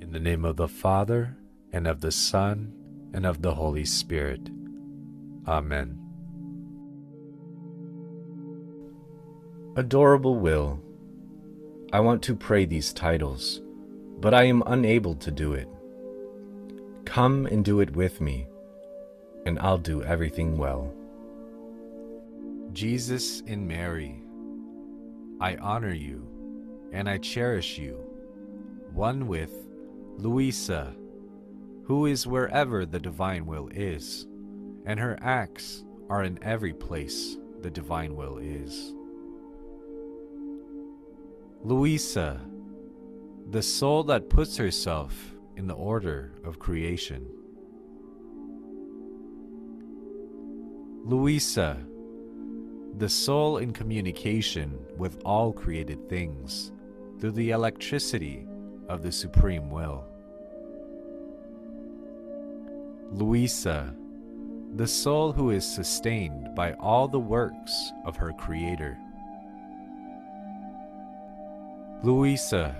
In the name of the Father, and of the Son, and of the Holy Spirit. Amen. Adorable Will, I want to pray these titles, but I am unable to do it. Come and do it with me, and I'll do everything well. Jesus in Mary, I honor you, and I cherish you, one with Louisa, who is wherever the divine will is, and her acts are in every place the divine will is. Louisa, the soul that puts herself in the order of creation. Louisa, the soul in communication with all created things through the electricity of the supreme will. Louisa, the soul who is sustained by all the works of her Creator. Louisa,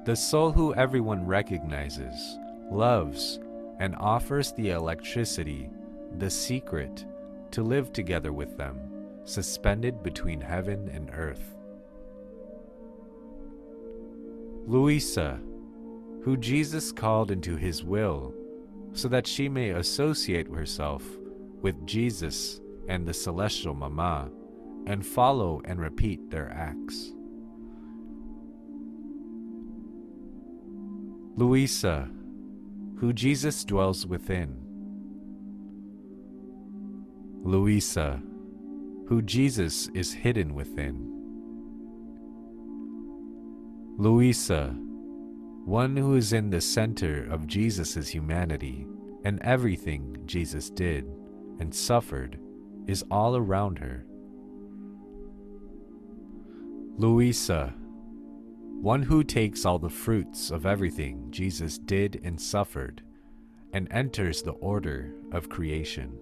the soul who everyone recognizes, loves, and offers the electricity, the secret, to live together with them, suspended between heaven and earth. Louisa, who Jesus called into his will, so that she may associate herself with Jesus and the celestial Mama, and follow and repeat their acts. Louisa, who Jesus dwells within. Louisa, who Jesus is hidden within. Louisa, one who is in the center of Jesus' humanity, and everything Jesus did and suffered is all around her. Louisa, one who takes all the fruits of everything Jesus did and suffered and enters the order of creation.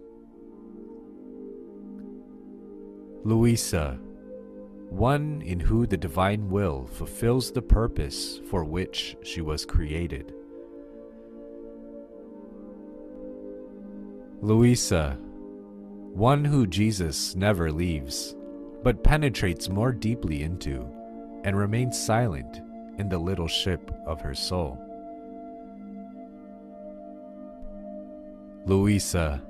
Louisa, one in who the divine will fulfills the purpose for which she was created. Louisa, one who Jesus never leaves, but penetrates more deeply into and remains silent in the little ship of her soul. Louisa,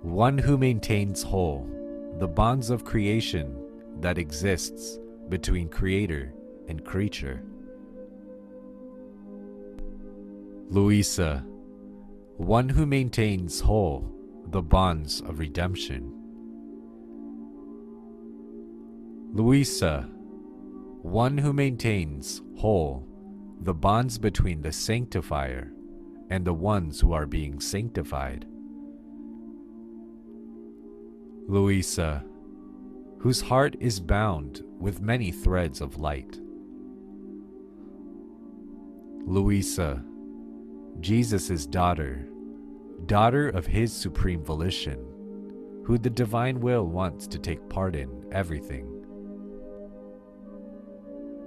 one who maintains whole the bonds of creation that exists between creator and creature. Louisa, one who maintains whole the bonds of redemption. Louisa, one who maintains whole the bonds between the sanctifier and the ones who are being sanctified. Louisa, whose heart is bound with many threads of light. Louisa, Jesus' daughter, daughter of his supreme volition, who the divine will wants to take part in everything.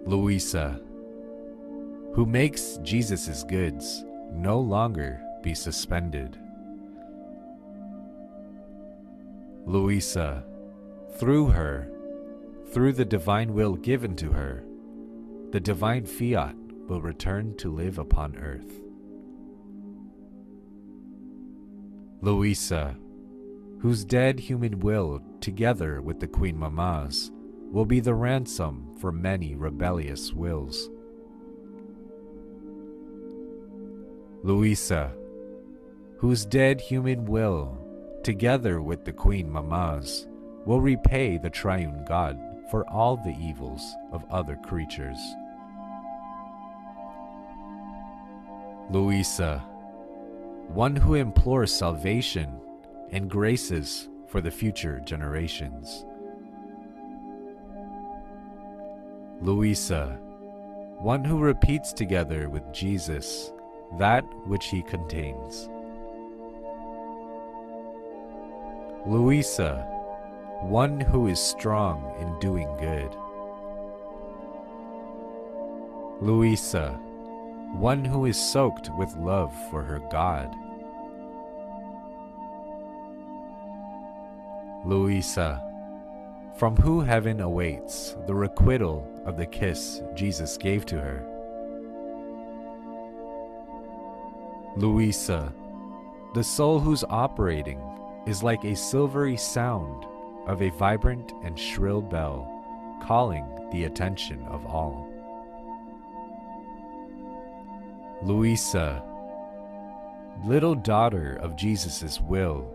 Louisa, who makes Jesus' goods no longer be suspended. Louisa, through her, through the divine will given to her, the divine Fiat will return to live upon earth. Louisa, whose dead human will, together with the Queen Mama's, will be the ransom for many rebellious wills. Louisa, whose dead human will, together with the Queen Mama's, will repay the triune God for all the evils of other creatures. Louisa, one who implores salvation and graces for the future generations. Louisa, one who repeats together with Jesus that which he contains. Louisa, one who is strong in doing good. Louisa, one who is soaked with love for her God. Louisa, from who heaven awaits the requital of the kiss Jesus gave to her. Louisa, the soul whose operating is like a silvery sound of a vibrant and shrill bell, calling the attention of all. Louisa, little daughter of Jesus' will,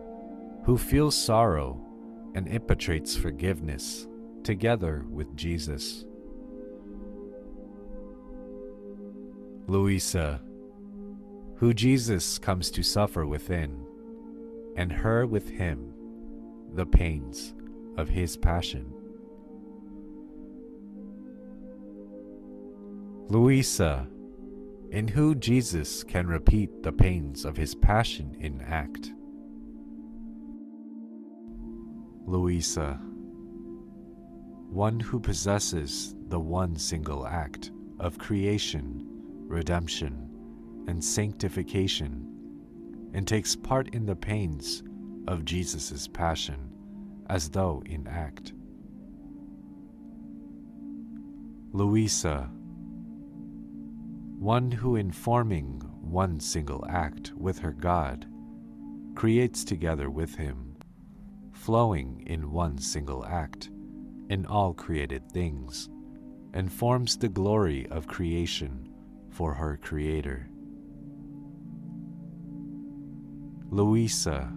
who feels sorrow and impetrates forgiveness together with Jesus. Louisa, who Jesus comes to suffer within, and her with him, the pains of his passion. Louisa, in who Jesus can repeat the pains of his passion in act. Louisa, one who possesses the one single act of creation, redemption, and sanctification, and takes part in the pains of Jesus' passion as though in act. Louisa, one who in forming one single act with her God, creates together with him, flowing in one single act in all created things, and forms the glory of creation for her Creator. Louisa,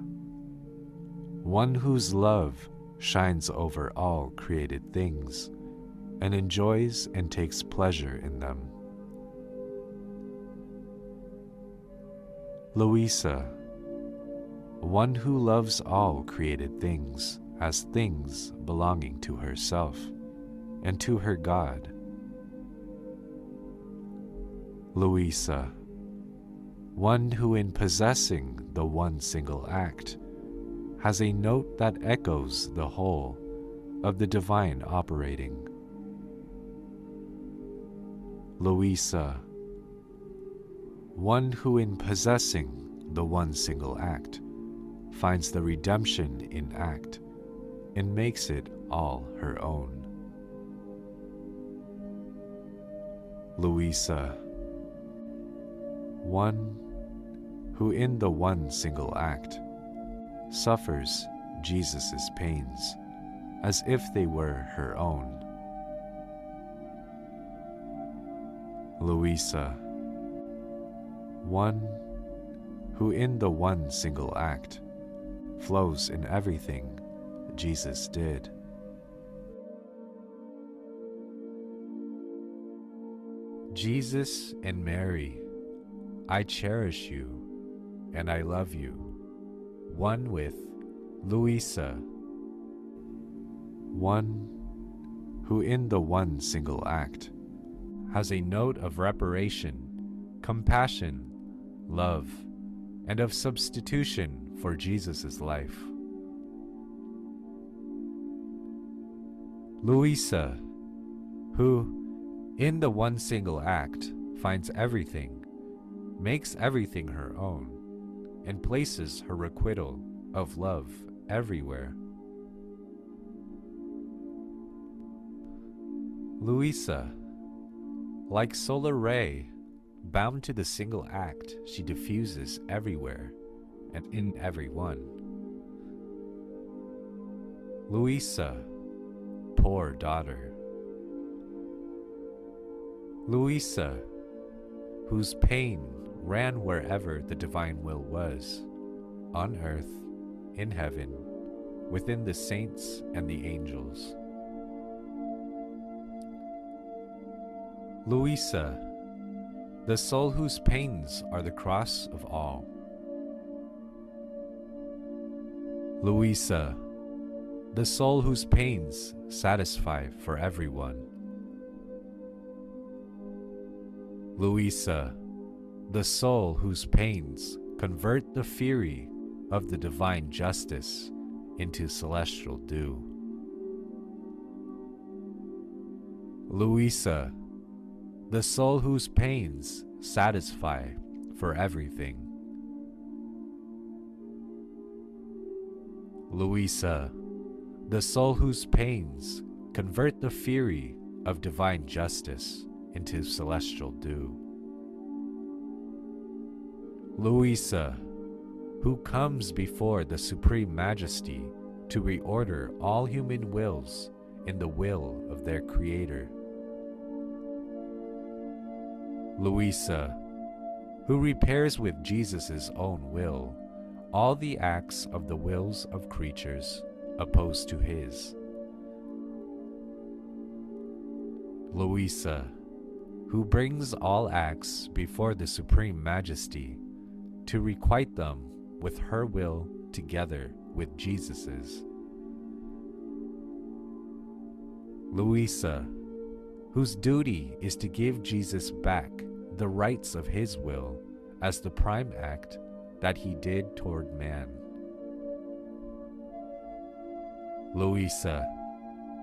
one whose love shines over all created things, and enjoys and takes pleasure in them. Louisa, one who loves all created things as things belonging to herself and to her God. Louisa, one who in possessing the one single act has a note that echoes the whole of the divine operating. Louisa, one who in possessing the one single act finds the redemption in act and makes it all her own. Louisa, one who in the one single act suffers Jesus' pains as if they were her own. Louisa, one who in the one single act flows in everything Jesus did. Jesus and Mary, I cherish you and I love you, one with Louisa, one who in the one single act has a note of reparation, compassion, love, and of substitution for Jesus' life. Louisa, who, in the one single act, finds everything, makes everything her own, and places her requital of love everywhere. Louisa, like solar ray, bound to the single act she diffuses everywhere and in everyone. Louisa, poor daughter. Louisa, whose pain ran wherever the divine will was, on earth, in heaven, within the saints and the angels. Louisa, the soul whose pains are the cross of all. Louisa, the soul whose pains satisfy for everyone. Louisa, the soul whose pains convert the fury of the divine justice into celestial dew. Louisa, the soul whose pains satisfy for everything. Louisa, the soul whose pains convert the fury of divine justice into celestial dew. Louisa, who comes before the Supreme Majesty to reorder all human wills in the will of their Creator. Louisa, who repairs with Jesus' own will all the acts of the wills of creatures opposed to his. Louisa, who brings all acts before the Supreme Majesty to requite them with her will together with Jesus's. Louisa, whose duty is to give Jesus back the rights of his will as the prime act that he did toward man. Louisa,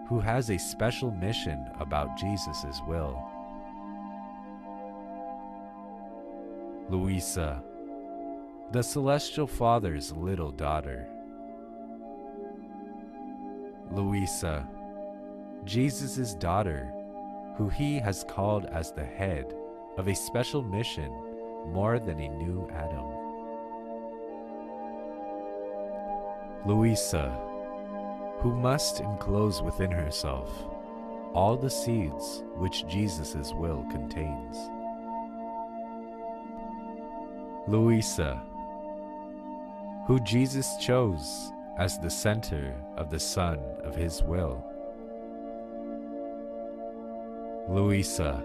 who has a special mission about Jesus' will. Louisa, the Celestial Father's little daughter. Louisa, Jesus' daughter, who he has called as the head of a special mission more than a new Adam. Louisa, who must enclose within herself all the seeds which Jesus' will contains. Louisa, who Jesus chose as the center of the sun of his will. Louisa,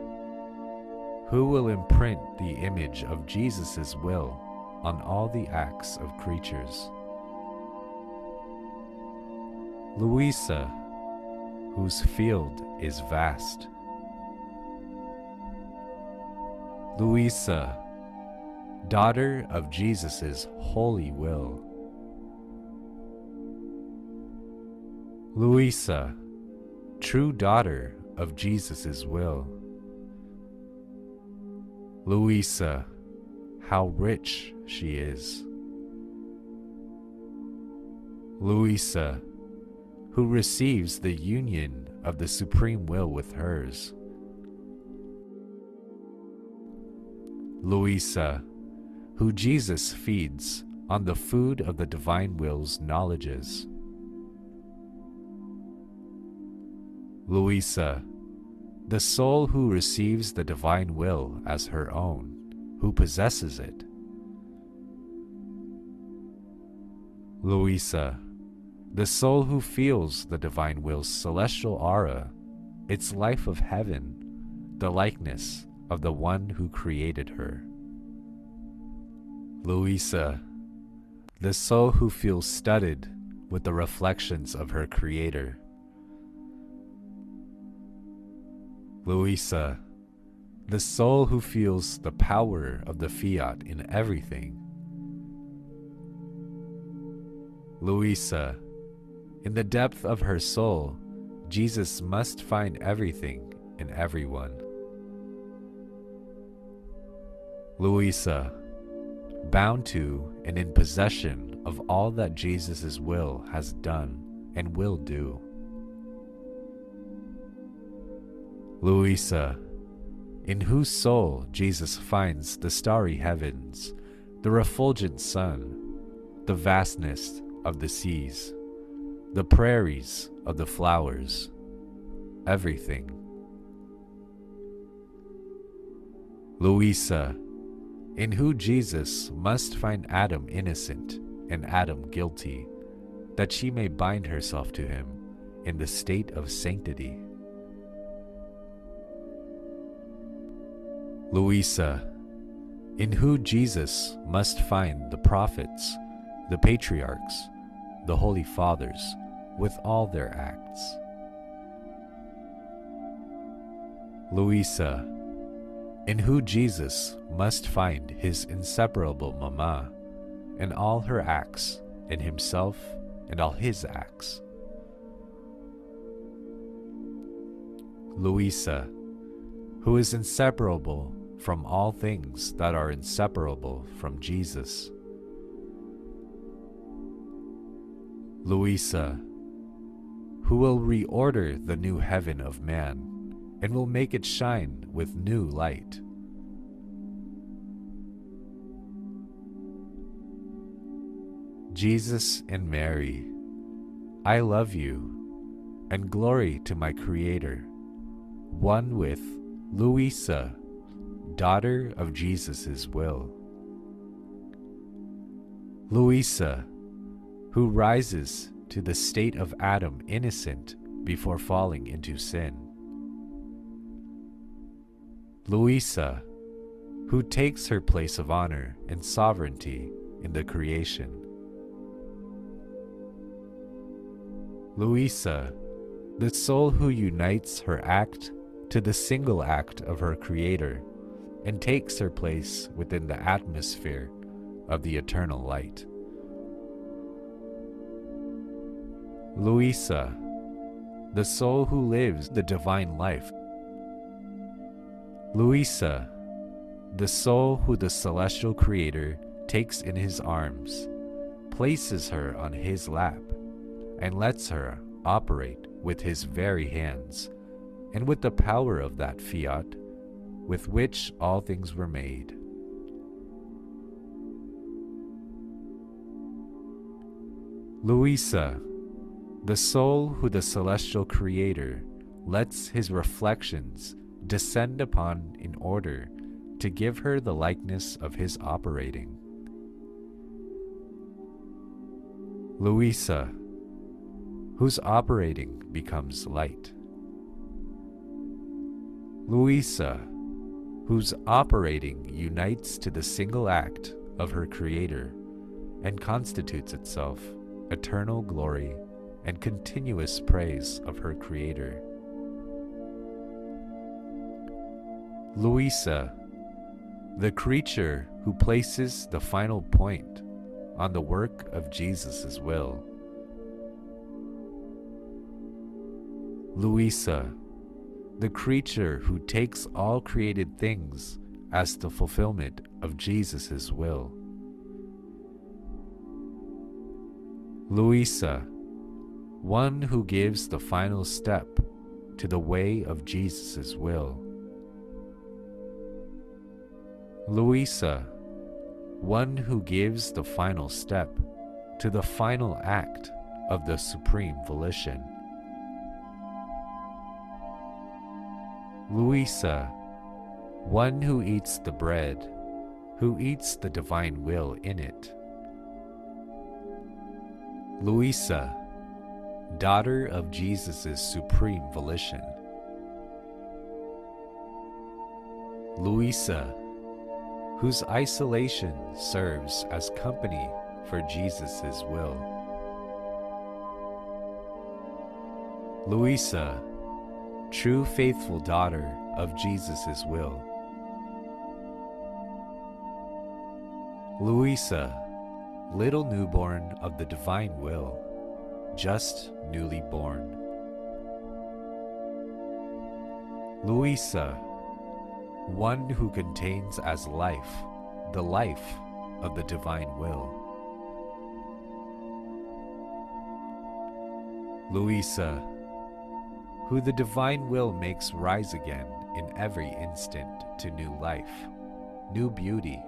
who will imprint the image of Jesus' will on all the acts of creatures. Louisa, whose field is vast. Louisa, daughter of Jesus' holy will. Louisa, true daughter of Jesus' will. Louisa, how rich she is. Louisa, who receives the union of the supreme will with hers. Louisa, who Jesus feeds on the food of the divine will's knowledges. Louisa, the soul who receives the divine will as her own, who possesses it. Louisa, the soul who feels the divine will's celestial aura, its life of heaven, the likeness of the one who created her. Louisa, the soul who feels studded with the reflections of her Creator. Louisa, the soul who feels the power of the Fiat in everything. Louisa, in the depth of her soul, Jesus must find everything in everyone. Louisa, bound to and in possession of all that Jesus' will has done and will do. Louisa, in whose soul Jesus finds the starry heavens, the refulgent sun, the vastness of the seas, the prairies of the flowers, everything. Louisa, in who Jesus must find Adam innocent and Adam guilty, that she may bind herself to him in the state of sanctity. Louisa, in who Jesus must find the prophets, the patriarchs, the holy fathers, with all their acts. Louisa, in who Jesus must find his inseparable Mama, and all her acts, in himself and all his acts. Louisa, who is inseparable from all things that are inseparable from Jesus. Louisa, who will reorder the new heaven of man and will make it shine with new light. Jesus and Mary, I love you, and glory to my Creator, one with Louisa, daughter of Jesus' will. Louisa, who rises to the state of Adam innocent before falling into sin. Louisa, who takes her place of honor and sovereignty in the creation. Louisa, the soul who unites her act to the single act of her Creator and takes her place within the atmosphere of the eternal light. Louisa, the soul who lives the divine life. Louisa, the soul who the celestial Creator takes in his arms, places her on his lap, and lets her operate with his very hands, and with the power of that fiat with which all things were made. Louisa, the soul who the celestial Creator lets his reflections descend upon in order to give her the likeness of his operating. Louisa, whose operating becomes light. Louisa, whose operating unites to the single act of her Creator and constitutes itself eternal glory and continuous praise of her Creator. Louisa, the creature who places the final point on the work of Jesus' will. Louisa, the creature who takes all created things as the fulfillment of Jesus' will. Louisa, one who gives the final step to the way of Jesus' will. Louisa, one who gives the final step to the final act of the supreme volition. Louisa, one who eats the bread, who eats the divine will in it. Louisa, daughter of Jesus' supreme volition. Louisa, whose isolation serves as company for Jesus' will. Louisa, true faithful daughter of Jesus' will. Louisa, little newborn of the divine will, just newly born. Louisa, one who contains as life the life of the divine will. Louisa, who the divine will makes rise again in every instant to new life, new beauty,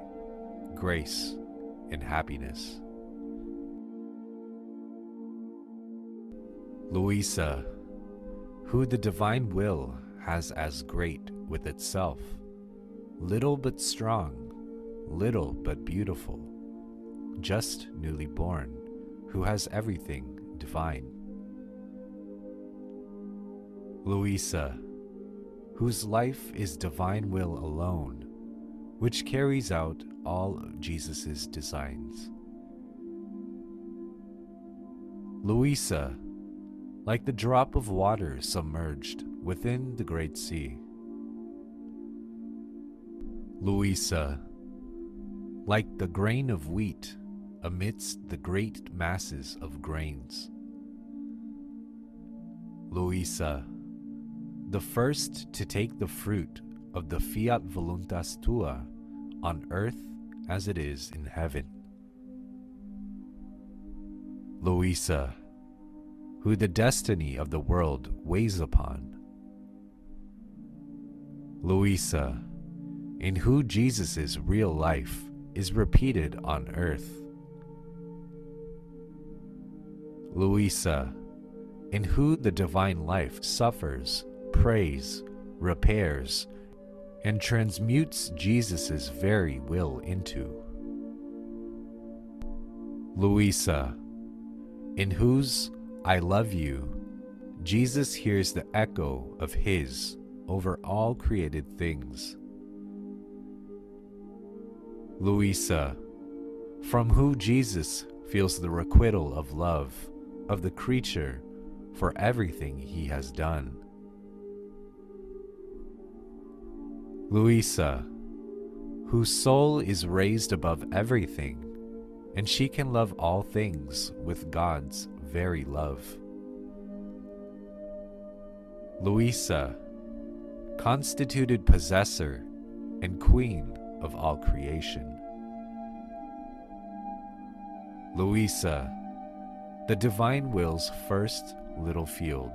grace, and happiness. Louisa, who the divine will has as great with itself, little but strong, little but beautiful, just newly born, who has everything divine. Louisa, whose life is divine will alone, which carries out all of Jesus' designs. Louisa, like the drop of water submerged within the great sea. Louisa, like the grain of wheat amidst the great masses of grains. Louisa, the first to take the fruit of the Fiat voluntas tua on earth as it is in heaven. Louisa, who the destiny of the world weighs upon. Louisa, in who Jesus' real life is repeated on earth. Louisa, in who the divine life suffers, prays, repairs, and transmutes Jesus' very will into. Louisa, in whose I love you, Jesus hears the echo of his over all created things. Louisa, from who Jesus feels the requital of love of the creature for everything he has done. Louisa, whose soul is raised above everything, and she can love all things with God's very love. Louisa, constituted possessor and queen of all creation. Louisa, the divine will's first little field.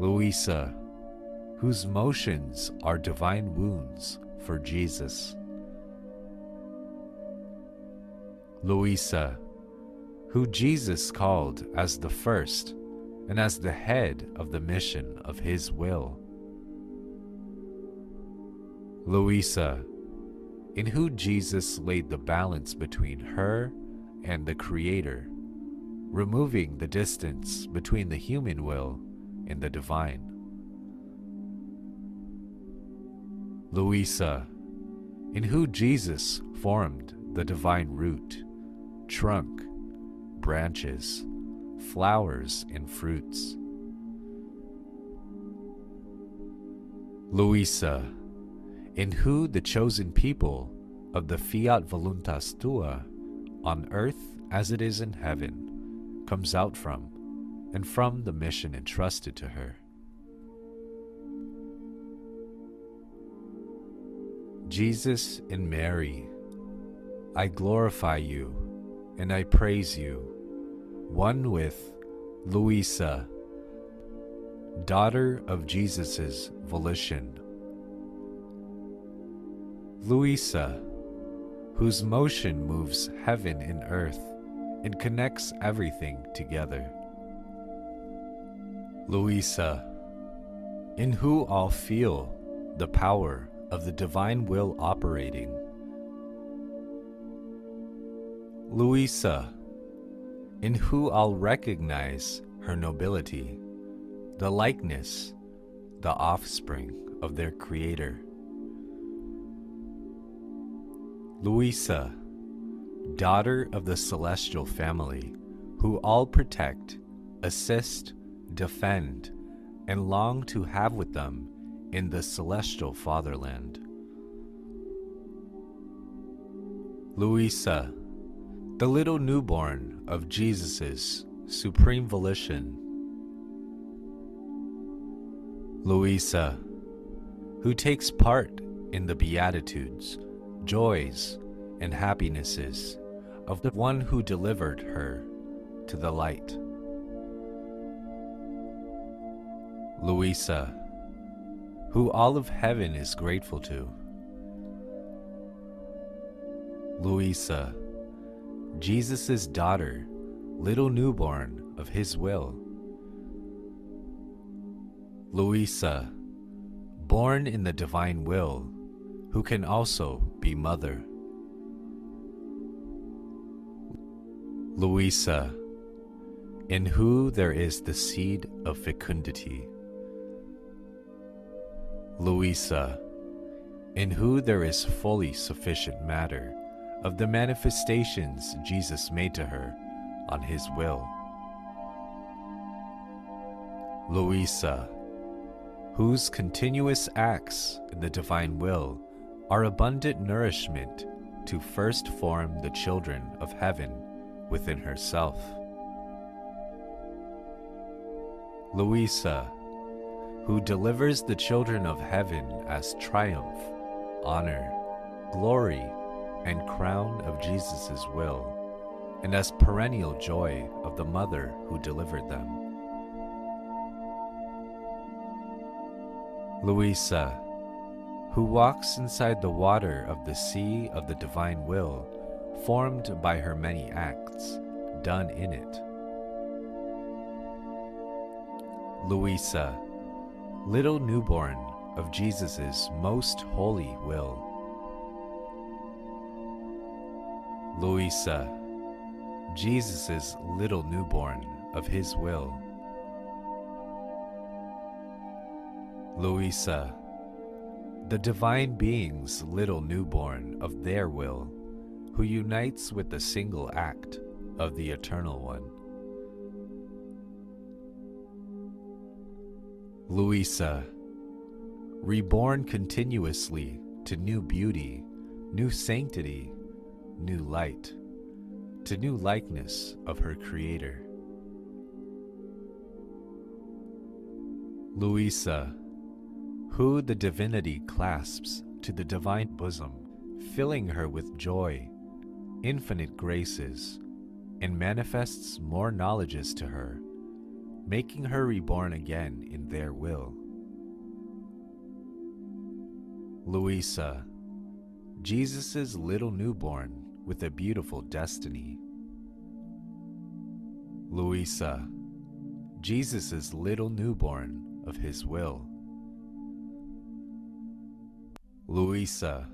Louisa, whose motions are divine wounds for Jesus. Louisa, who Jesus called as the first and as the head of the mission of his will. Louisa, in who Jesus laid the balance between her and the Creator, removing the distance between the human will and the divine. Louisa, in who Jesus formed the divine root, trunk, branches, flowers, and fruits. Louisa, in who the chosen people of the Fiat voluntas tua on earth as it is in heaven comes out from, and from the mission entrusted to her. Jesus and Mary, I glorify you and I praise you, one with Louisa, daughter of Jesus' volition. Louisa, whose motion moves heaven and earth and connects everything together. Louisa, in who all feel the power of the divine will operating. Louisa, in who I'll recognize her nobility, the likeness, the offspring of their Creator. Louisa, daughter of the celestial family, who all protect, assist, defend, and long to have with them in the celestial fatherland. Louisa, the little newborn of Jesus' supreme volition. Louisa, who takes part in the beatitudes, joys, and happinesses of the one who delivered her to the light. Louisa, who all of heaven is grateful to. Louisa, Jesus' daughter, little newborn of his will. Louisa, born in the divine will, who can also be mother. Louisa, in who there is the seed of fecundity. Louisa, in who there is fully sufficient matter of the manifestations Jesus made to her on his will. Louisa, whose continuous acts in the divine will are abundant nourishment to first form the children of heaven within herself. Louisa, who delivers the children of heaven as triumph, honor, glory, and crown of Jesus' will, and as perennial joy of the mother who delivered them. Louisa, who walks inside the water of the sea of the divine will, formed by her many acts, done in it. Louisa, little newborn of Jesus' most holy will. Louisa, Jesus' little newborn of his will. Louisa, the divine being's little newborn of their will, who unites with the single act of the Eternal One. Louisa, reborn continuously to new beauty, new sanctity, new light, to new likeness of her Creator. Louisa, who the divinity clasps to the divine bosom, filling her with joy, infinite graces, and manifests more knowledges to her, making her reborn again in their will. Louisa, Jesus' little newborn with a beautiful destiny. Louisa, Jesus' little newborn of his will. Louisa,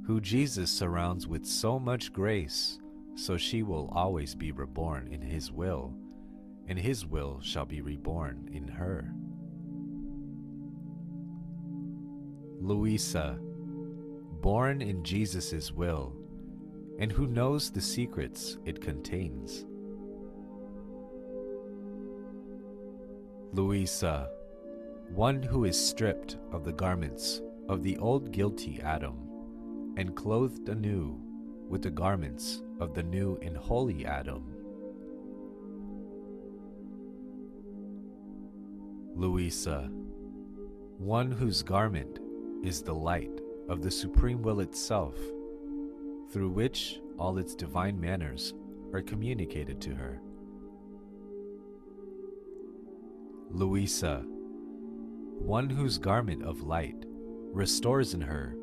who Jesus surrounds with so much grace, so she will always be reborn in his will, and his will shall be reborn in her. Louisa, born in Jesus' will, and who knows the secrets it contains. Louisa, one who is stripped of the garments of the old guilty Adam, and clothed anew with the garments of the new and holy Adam. Louisa, one whose garment is the light of the Supreme Will itself, through which all its divine manners are communicated to her. Louisa, one whose garment of light restores in her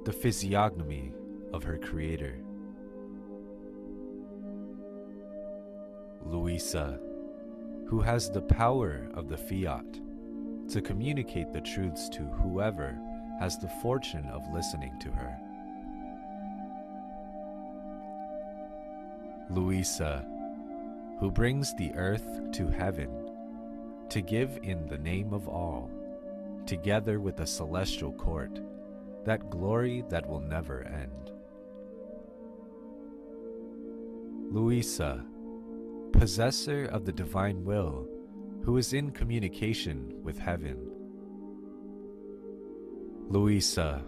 the physiognomy of her Creator. Louisa, who has the power of the Fiat to communicate the truths to whoever has the fortune of listening to her. Louisa, who brings the earth to heaven to give in the name of all, together with the celestial court, that glory that will never end. Louisa, possessor of the divine will, who is in communication with heaven. Louisa,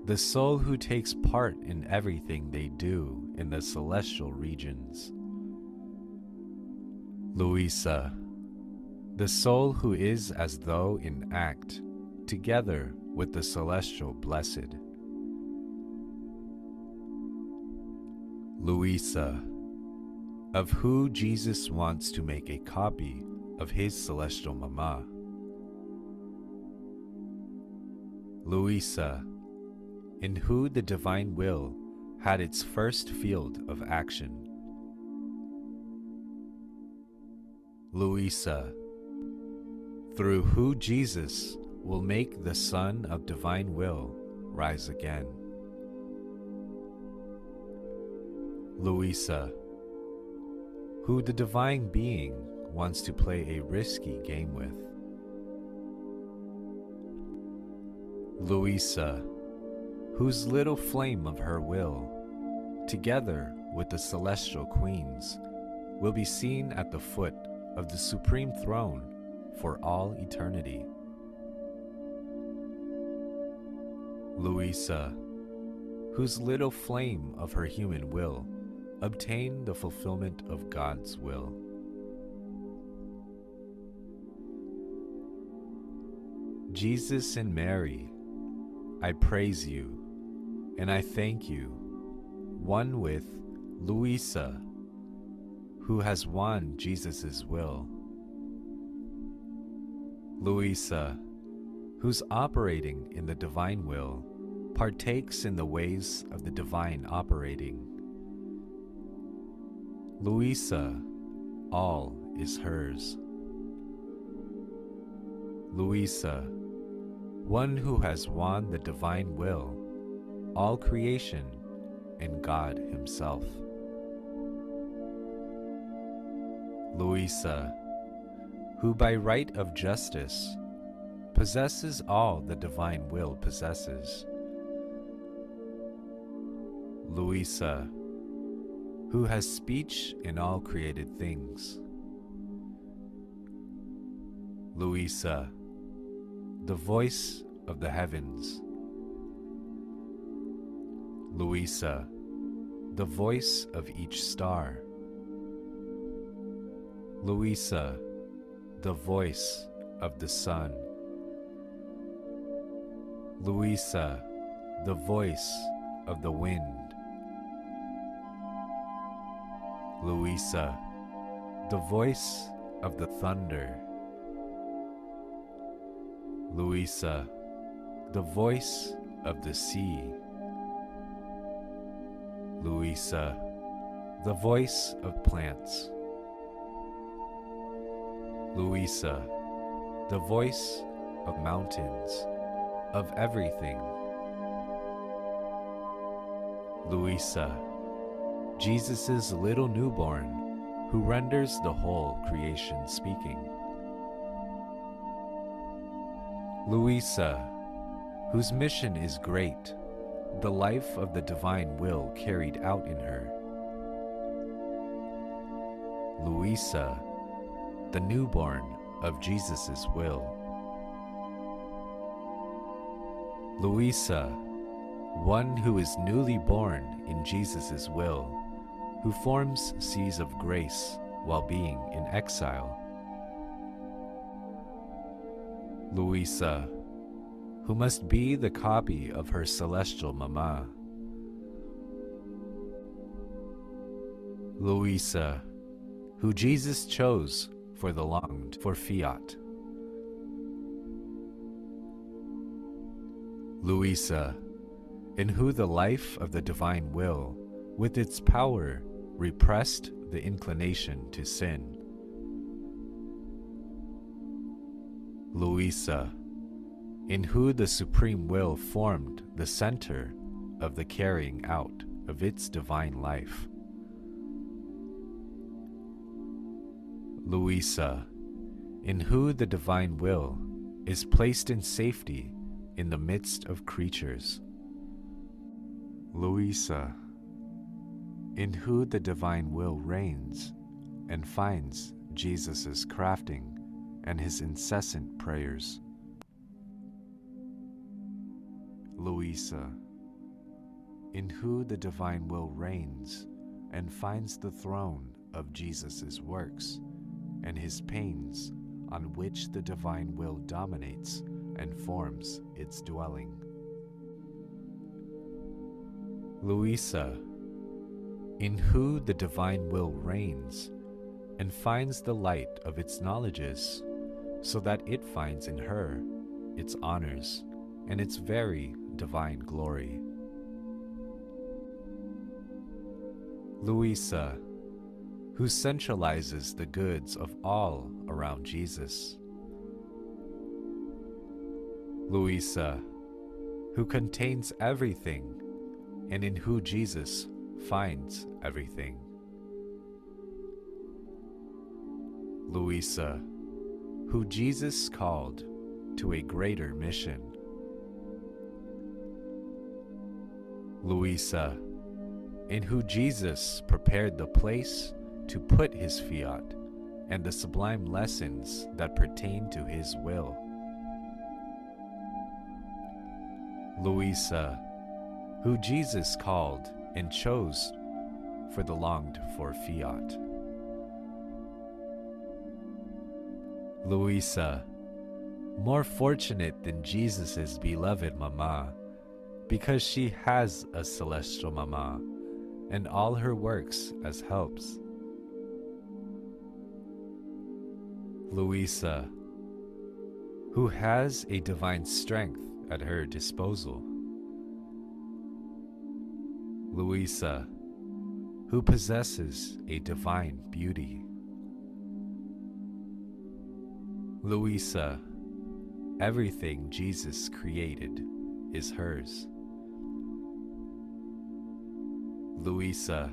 the soul who takes part in everything they do in the celestial regions. Louisa, the soul who is as though in act, together with the celestial blessed. Louisa, of who Jesus wants to make a copy of his celestial mama. Louisa, in who the divine will had its first field of action. Louisa, through who Jesus will make the sun of divine will rise again. Louisa, who the divine being wants to play a risky game with. Louisa, whose little flame of her will, together with the celestial queens, will be seen at the foot of the supreme throne for all eternity. Louisa, whose little flame of her human will obtain the fulfillment of God's will. Jesus and Mary, I praise you, and I thank you, one with Louisa, who has won Jesus' will. Louisa, who's operating in the divine will, partakes in the ways of the divine operating. Louisa, all is hers. Louisa, one who has won the divine will, all creation, and God Himself. Louisa, who by right of justice possesses all the divine will possesses. Louisa, who has speech in all created things. Louisa, the voice of the heavens. Louisa, the voice of each star. Louisa, the voice of the sun. Louisa, the voice of the wind. Louisa, the voice of the thunder. Louisa, the voice of the sea. Louisa, the voice of plants. Louisa, the voice of mountains, of everything. Louisa, Jesus' little newborn, who renders the whole creation speaking. Louisa, whose mission is great, the life of the divine will carried out in her. Louisa, the newborn of Jesus' will. Louisa, one who is newly born in Jesus' will, who forms seas of grace while being in exile. Louisa, who must be the copy of her celestial mama. Louisa, who Jesus chose for the longed for Fiat. Louisa, in who the life of the divine will, with its power, repressed the inclination to sin. Louisa, in who the supreme will formed the center of the carrying out of its divine life. Louisa, in who the divine will is placed in safety in the midst of creatures. Louisa, in who the divine will reigns and finds Jesus' crafting and his incessant prayers. Louisa, in who the divine will reigns and finds the throne of Jesus' works and his pains on which the divine will dominates and forms its dwelling. Louisa, in who the divine will reigns and finds the light of its knowledges, so that it finds in her its honors and its very divine glory. Louisa, who centralizes the goods of all around Jesus. Louisa, who contains everything and in who Jesus finds everything. Louisa, who Jesus called to a greater mission. Louisa, in who Jesus prepared the place to put his fiat and the sublime lessons that pertain to his will. Louisa, who Jesus called and chose for the longed for fiat. more fortunate than Jesus' beloved Mama, because she has a celestial Mama, and all her works as helps. Louisa, who has a divine strength at her disposal. Louisa, who possesses a divine beauty. Louisa, everything Jesus created is hers. Louisa,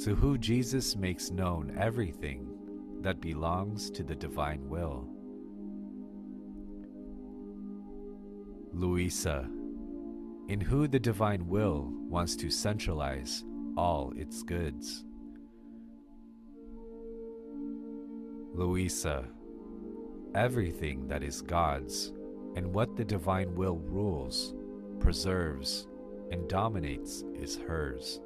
to who Jesus makes known everything that belongs to the divine will. Louisa, in who the divine will wants to centralize all its goods. Louisa, everything that is God's and what the divine will rules, preserves, and dominates is hers.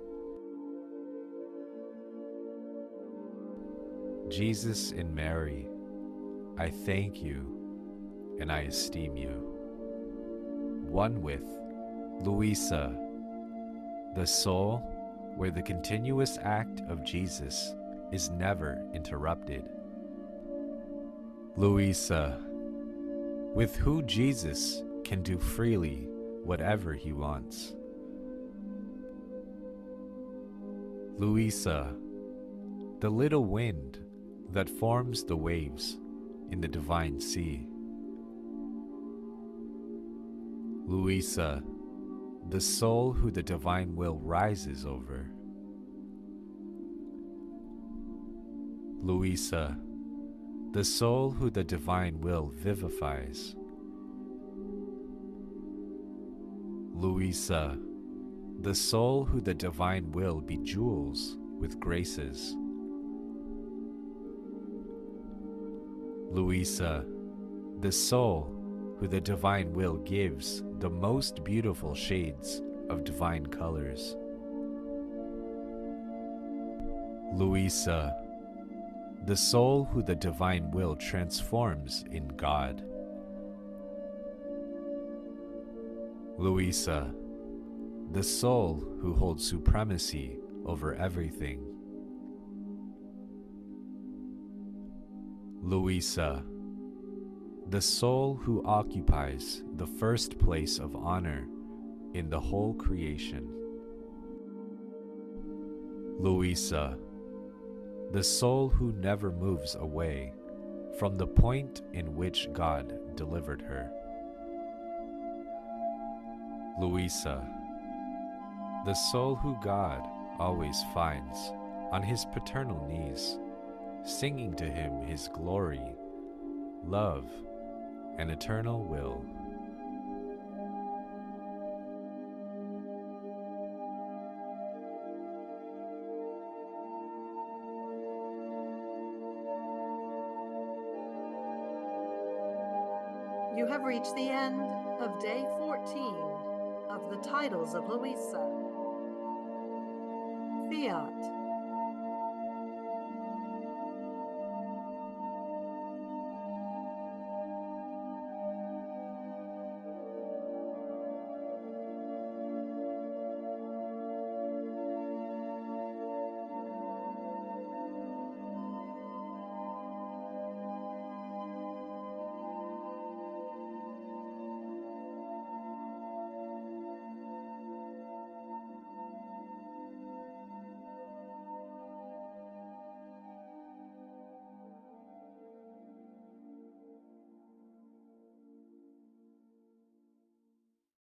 Jesus and Mary, I thank you and I esteem you. One with Louisa, the soul where the continuous act of Jesus is never interrupted. Louisa, with who Jesus can do freely whatever he wants. Louisa, the little wind that forms the waves in the divine sea. Louisa, the soul who the divine will rises over. Louisa, the soul who the divine will vivifies. Louisa, the soul who the divine will bejewels with graces. Louisa, the soul who the divine will gives the most beautiful shades of divine colors. Louisa, the soul who the divine will transforms in God. Louisa, the soul who holds supremacy over everything. Louisa, the soul who occupies the first place of honor in the whole creation. Louisa, the soul who never moves away from the point in which God delivered her. Louisa, the soul who God always finds on his paternal knees, singing to him his glory, love, and eternal will. You have reached the end of day 14 of the Titles of Luisa. Fiat.